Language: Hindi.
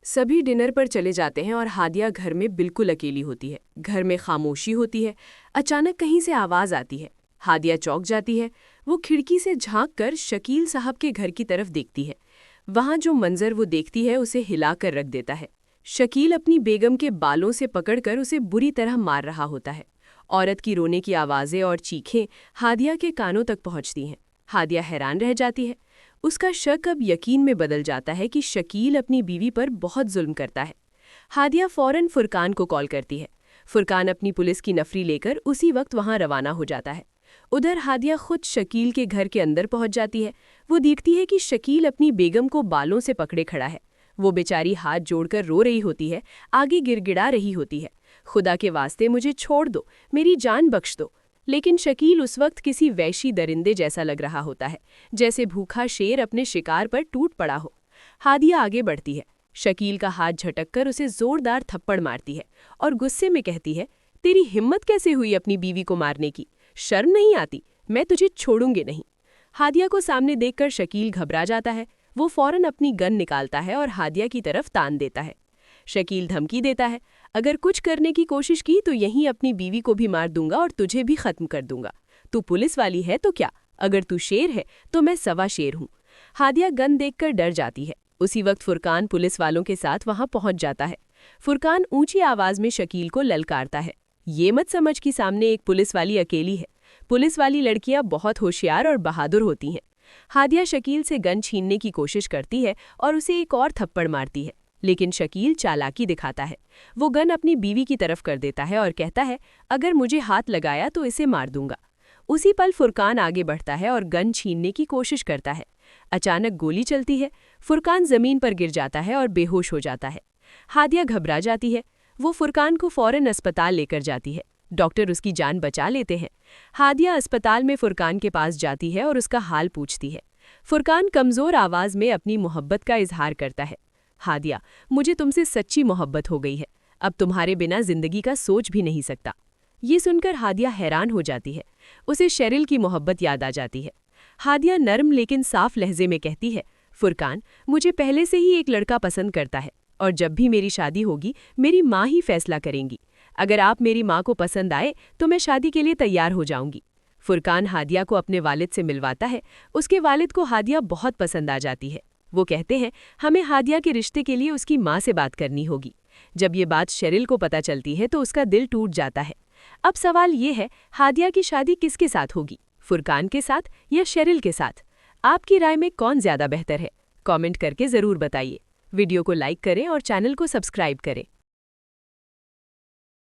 सभी डिनर पर चले जाते हैं और हादिया घर में बिल्कुल अकेली होती है। घर में खामोशी होती है। अचानक कहीं से आवाज़ आती है। हादिया चौंक जाती है। वो खिड़की से झांक कर शकील साहब के घर की तरफ देखती है। वहाँ जो मंजर वो देखती है उसे हिलाकर रख देता है। शकील अपनी बेगम के बालों से पकड़कर उसे बुरी तरह मार रहा होता है। औरत की रोने की आवाज़ें और चीखें हादिया के कानों तक पहुँचती हैं। हादिया हैरान रह जाती है। उसका शक अब यकीन में बदल जाता है कि शकील अपनी बीवी पर बहुत जुल्म करता है। हादिया फौरन फुरकान को कॉल करती है। फुरकान अपनी पुलिस की नफरी लेकर उसी वक्त वहां रवाना हो जाता है। उधर हादिया खुद शकील के घर के अंदर पहुंच जाती है। वो देखती है कि शकील अपनी बेगम को बालों से पकड़े खड़ा है। वो बेचारी हाथ जोड़कर रो रही होती है, आगे गिड़गिड़ा रही होती है, खुदा के वास्ते मुझे छोड़ दो, मेरी जान बख्श दो। लेकिन शकील उस वक्त किसी वैशी दरिंदे जैसा लग रहा होता है, जैसे भूखा शेर अपने शिकार पर टूट पड़ा हो। हादिया आगे बढ़ती है। शकील का हाथ झटककर उसे जोरदार थप्पड़ मारती है और गुस्से में कहती है, तेरी हिम्मत कैसे हुई अपनी बीवी को मारने की? शर्म नहीं आती? मैं तुझे छोड़ूंगी नहीं। हादिया को सामने देखकर शकील घबरा जाता है। वो फौरन अपनी गन निकालता है और हादिया की तरफ तान देता है। शकील धमकी देता है, अगर कुछ करने की कोशिश की तो यहीं अपनी बीवी को भी मार दूंगा और तुझे भी खत्म कर दूंगा। तू पुलिस वाली है तो क्या? अगर तू शेर है तो मैं सवा शेर हूँ। हादिया गन देखकर डर जाती है। उसी वक्त फुरकान पुलिस वालों के साथ वहां पहुंच जाता है। फुरकान ऊंची आवाज में शकील को ललकारता है, ये मत समझ कि सामने एक पुलिस वाली अकेली है। पुलिस वाली लड़कियां बहुत होशियार और बहादुर होती हैं। हादिया शकील से गन छीनने की कोशिश करती है और उसे एक और थप्पड़ मारती है, लेकिन शकील चालाकी दिखाता है। वो गन अपनी बीवी की तरफ कर देता है और कहता है, अगर मुझे हाथ लगाया तो इसे मार दूंगा। उसी पल फुरकान आगे बढ़ता है और गन छीनने की कोशिश करता है। अचानक गोली चलती है। फुरकान जमीन पर गिर जाता है और बेहोश हो जाता है। हादिया घबरा जाती है। वो फुरकान को फौरन अस्पताल लेकर जाती है। डॉक्टर उसकी जान बचा लेते हैं। हादिया अस्पताल में फुरकान के पास जाती है और उसका हाल पूछती है। फुरकान कमज़ोर आवाज़ में अपनी मोहब्बत का इजहार करता है। हादिया, मुझे तुमसे सच्ची मोहब्बत हो गई है। अब तुम्हारे बिना जिंदगी का सोच भी नहीं सकता। ये सुनकर हादिया हैरान हो जाती है। उसे शेरिल की मोहब्बत याद आ जाती है। हादिया नर्म लेकिन साफ लहजे में कहती है, फुरकान, मुझे पहले से ही एक लड़का पसंद करता है और जब भी मेरी शादी होगी मेरी माँ ही फैसला करेंगी। अगर आप मेरी माँ को पसंद आए तो मैं शादी के लिए तैयार हो जाऊंगी। फुरकान हादिया को अपने वालिद से मिलवाता है। उसके वालिद को हादिया बहुत पसंद आ जाती है। वो कहते हैं, हमें हादिया के रिश्ते के लिए उसकी माँ से बात करनी होगी। जब ये बात शेरिल को पता चलती है तो उसका दिल टूट जाता है। अब सवाल ये है, हादिया की शादी किसके साथ होगी, फुरकान के साथ या शेरिल के साथ? आपकी राय में कौन ज़्यादा बेहतर है? कमेंट करके ज़रूर बताइए। वीडियो को लाइक करें और चैनल को सब्सक्राइब करें।